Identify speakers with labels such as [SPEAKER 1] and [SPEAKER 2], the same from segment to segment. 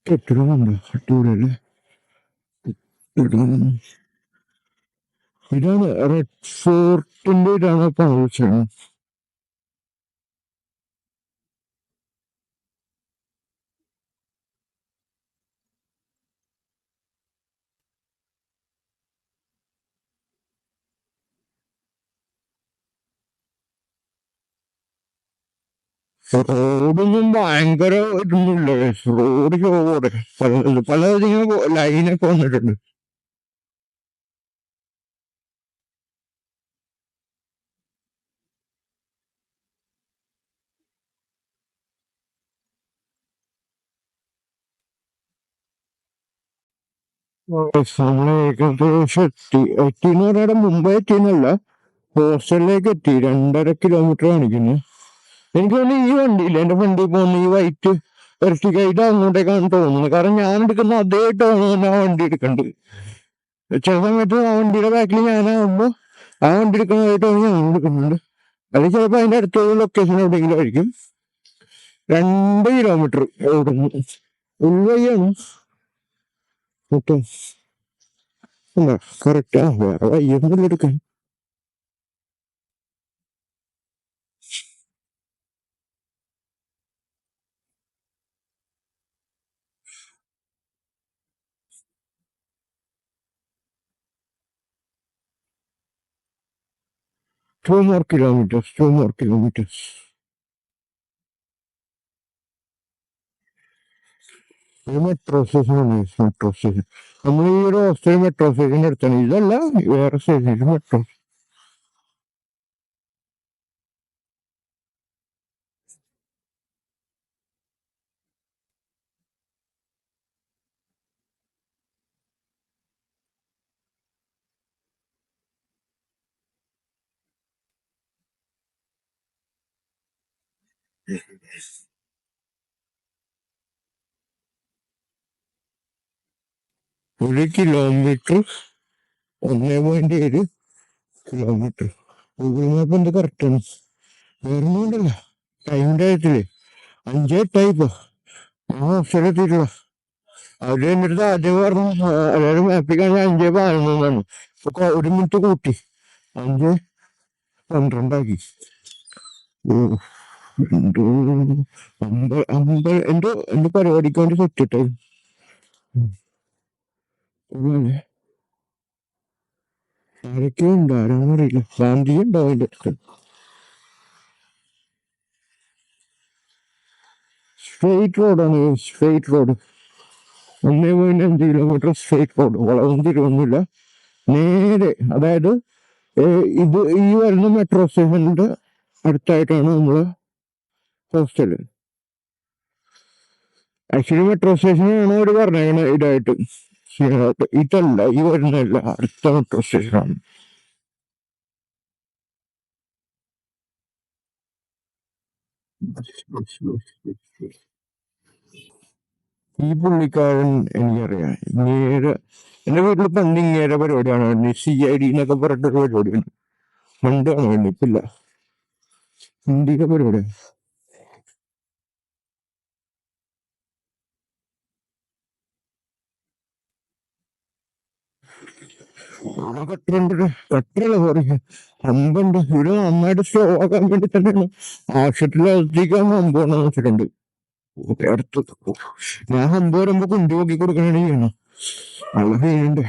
[SPEAKER 1] കെട്ടിടമുണ്ട് അടിപൊളിയല്ലേ. കെട്ടിടം ഇതാണ് റെഡ് ഫോർട്ടിന്റെ ഇതാണ് പണിച്ചത്. റോഡൊന്നും ഭയങ്കര ഇതൊന്നുമില്ല. റോഡ് ചോടെ പലതിങ്ങനെ ലൈനൊക്കെ വന്നിട്ടുണ്ട്. നമ്മളെ ഏകദേശം എത്തിന്ന് പറയാതെ മുമ്പേ എത്തിന്നല്ല, ഹോസ്റ്റലിലേക്ക് എത്തി. 2.5 കിലോമീറ്റർ കാണിക്കുന്നു. എനിക്ക് തോന്നുന്നു ഈ വണ്ടിയില്ല, എന്റെ വണ്ടി പോകുന്ന ഈ വൈറ്റ് എർട്ടിഗായിട്ട് അങ്ങോട്ടേക്കാണ് തോന്നുന്നത്. കാരണം ഞാൻ എടുക്കുന്ന അതേ ടേൺ തന്നെ ആ വണ്ടി എടുക്കേണ്ടത്. ചില സമയത്ത് ആ വണ്ടിയുടെ ബാക്കിൽ ഞാനാകുമ്പോ ആ വണ്ടി എടുക്കുന്നതായിട്ടാണ് ഞാൻ എടുക്കുന്നുണ്ട്. അല്ലെങ്കിൽ ചിലപ്പോ അതിന്റെ അടുത്തുള്ള ലൊക്കേഷൻ എവിടെയെങ്കിലും ആയിരിക്കും. 2 കിലോമീറ്റർ ഓടുന്നു. ഉൾവഴിയാണ് മൊത്തം. അല്ല കറക്റ്റ്. ആ വേറെ വയ്യൊന്നും എടുക്കാൻ. 2 more kilometers, 2 more kilometers. ഇത് മെട്രോ സ്റ്റേഷനാണ്. മെട്രോ സ്റ്റേഷൻ നമ്മൾ ഈ ഒരു ഹോസ്റ്റൽ മെട്രോ സ്റ്റേഷൻ്റെ അടുത്താണ്. ഇതല്ല, വേറെ സ്റ്റേഷൻ മെട്രോ. ഒരു കിലോമീറ്റർ 1.7 കിലോമീറ്റർ. ഗൂഗിൾ മാപ്പ് എന്ത് കറക്റ്റാണ്. വേറെ ഒന്നുമില്ല, ടൈമിന്റെ കാര്യത്തില് 5:08 ആ ഹോസ്റ്റലെത്തിയിട്ടുള്ള. അവര് എൻ്റെ അടുത്ത് ആദ്യം പറഞ്ഞു, അതായത് മാപ്പിൽ കഴിഞ്ഞാൽ 5:11 ഇപ്പൊ 1 മിനിറ്റ് കൂട്ടി 5:12 എന്തോ എന്റെ പരിപാടിക്ക് വേണ്ടി സെറ്റിട്ടേ. ആരൊക്കെയോ ഉണ്ട്, ആരാന്നറിയില്ല. ഗാന്ധി ഉണ്ടോ അതിന്റെ അടുത്ത്. സ്ട്രെയിറ്റ് റോഡാണ്, straight road. 1.5 kilometre straight road, വളവും തിരിവൊന്നുമില്ല. നേരെ, അതായത് ഇത് ഈ വരുന്ന മെട്രോ സ്റ്റേഷന്റെ അടുത്തായിട്ടാണ് നമ്മള് ഹോസ്റ്റല്. ആക്ച്വലി മെട്രോ സ്റ്റേഷനാണ് അവർ പറഞ്ഞേക്കണ ഇതായിട്ട്. ഇതല്ല, ഈ വരുന്നതല്ല, അടുത്ത മെട്രോ സ്റ്റേഷനാണ്. ഈ പുള്ളിക്കാരൻ എനിക്കറിയാം. നേരെ എന്റെ വീട്ടിൽ പണ്ട് ഇങ്ങേരെ പരിപാടിയാണ്, CID എന്നൊക്കെ പറഞ്ഞിട്ടൊരു പരിപാടിയാണ്. പണ്ടാണ് വേണ്ടി, ഇപ്പില്ല. ഹിന്ദിയുടെ പരിപാടിയാണ്. അവിടെ കട്ടറുണ്ട്, കട്ടറല്ല സോറി, ഹമ്പുണ്ട്. ഇവിടെ നന്നായിട്ട് സ്ലോ ആക്കാൻ വേണ്ടി തന്നെയാണ് ആവശ്യത്തിലധികം ഹമ്പ് കൊണ്ടു വെച്ചിട്ടുണ്ട്. അടുത്തത് ഞാൻ ഹമ്പ് വരുമ്പോ കുണ്ടി നോക്കി കൊടുക്കണേ ചെയ്യണം. നല്ല ഫീലുണ്ട്.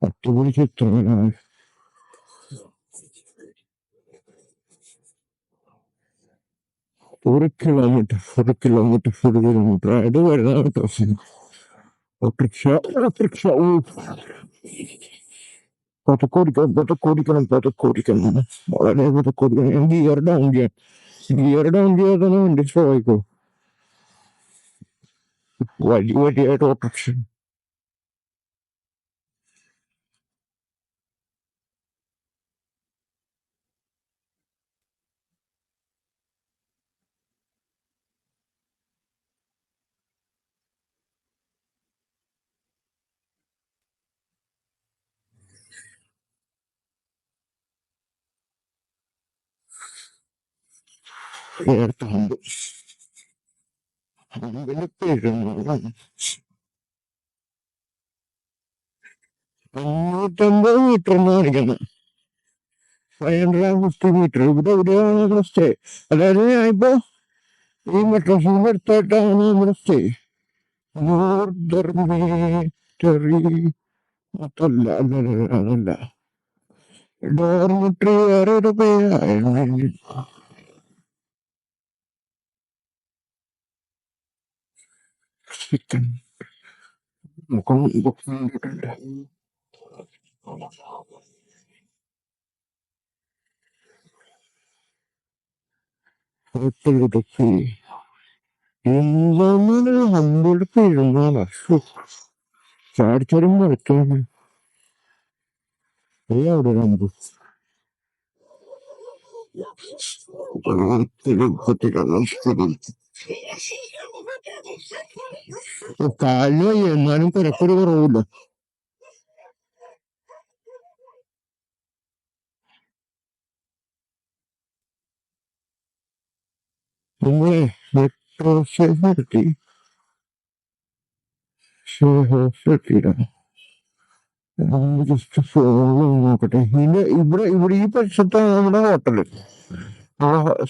[SPEAKER 1] അടിപൊളി ചിത്രങ്ങളാണ്. 1 കിലോമീറ്റർ ആയിട്ട് വരുന്ന കേട്ടോ. Auto rickshaw, auto rickshaw. പതക്കോടിക്കണം. വളരെ പതക്കോടിക്കണം. ഗിയർ ഡൗൺ ചെയ്യാൻ, ഗിയർ ഡൗൺ ചെയ്യാതെ തന്നെ വണ്ടി സ്ലോ ആയിക്കോ. വലിയായിട്ട് ഓട്ടോറിക്ഷ. നേരത്തെ ഹമ്പ്. അമ്പല് പെരുന്നാളാണ്. 550 മീറ്റർ എന്ന് കാണിക്കുന്നത്. 550 മീറ്റർ. ഇവിടെ എവിടെയാണ് സ്റ്റേ? അതായത് ഞാനിപ്പോ ഈ മെട്രോ സ്റ്റേഷന്റെ അടുത്തായിട്ടാണ് നമ്മുടെ സ്റ്റേ. ഡോർമെറ്ററി അതല്ല, അതല്ല. ഡോർമെറ്ററി വേറെ ഒരു പേരായിരുന്നു. ചിക്കൻ മുഖം കണ്ടിട്ടുണ്ട്. എന്താണ് അമ്പത് പെരുന്നാളാ? ചാടിച്ചാടി മറക്കാണ്. അവിടെ ഒരു അമ്പ് കാലിന് വയ്യ, എന്നാലും തിരക്കൊരു കുറവില്ല. നിങ്ങളെ മെട്രോ സ്റ്റേഷൻ എത്തി. എത്തിയില്ല. ജസ്റ്റ് ഫോണിൽ നോക്കട്ടെ. ഇവിടെ ഈ പരിസരത്താണ് നമ്മുടെ ഹോട്ടല്.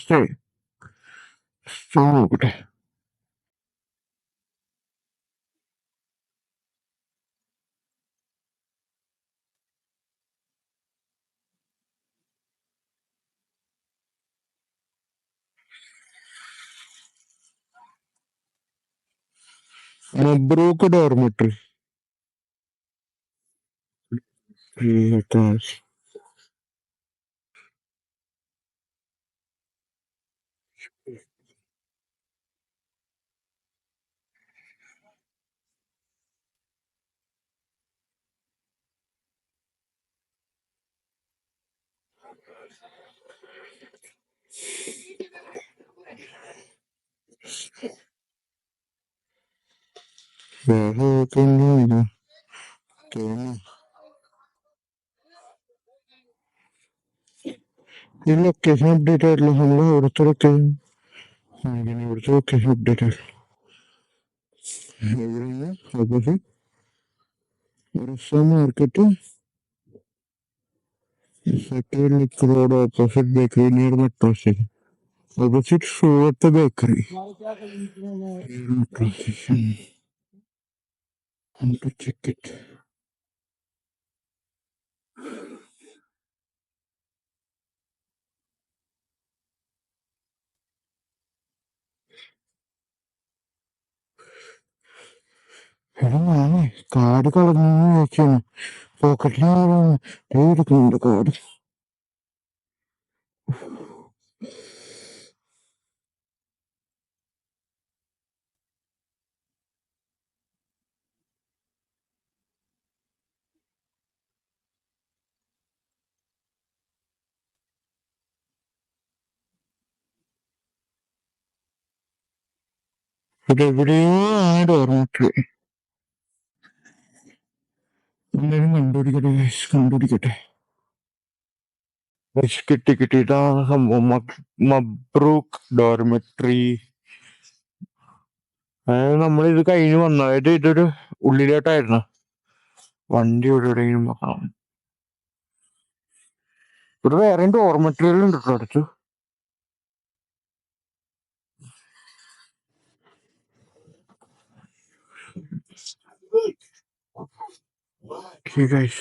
[SPEAKER 1] സ്റ്റേ സ്റ്റേ നോക്കട്ടെ. Mabrook dormitory. ഈ ലൊക്കേഷൻ അപ്ഡേറ്റ് ആയിട്ടില്ല. നമ്മൾ ഇവിടുത്തെ ലൊക്കേഷൻ അപ്ഡേറ്റ് ആയിട്ടില്ല. എവിടെയാണ്? Opposite market, road opposite bakery near metro station. ഓപ്പോസിറ്റ് ഷൂവത്തെ bakery metro station. Check it. എടാ ഞാനേ കാർഡ് കളഞ്ഞു ചോദിച്ചാണ്. പോക്കറ്റിലെടുക്കുന്നുണ്ട് കാർഡ്. എവിടെയോ ആണ് ഡോർമെട്രി. എന്തായാലും കണ്ടുപിടിക്കട്ടെ. കിട്ടിയിട്ടാണ് സംഭവം. Mabrook dormitory. അതായത് നമ്മളിത് കഴിഞ്ഞ് വന്നു. അതായത് ഇതൊരു ഉള്ളിലോട്ടായിരുന്നു. വണ്ടി എവിടെയെങ്കിലും നോക്കണം. ഇവിടെ വേറെ ഡോർമെട്രികളുണ്ട് കേട്ടോ അടുത്ത്. Okay guys.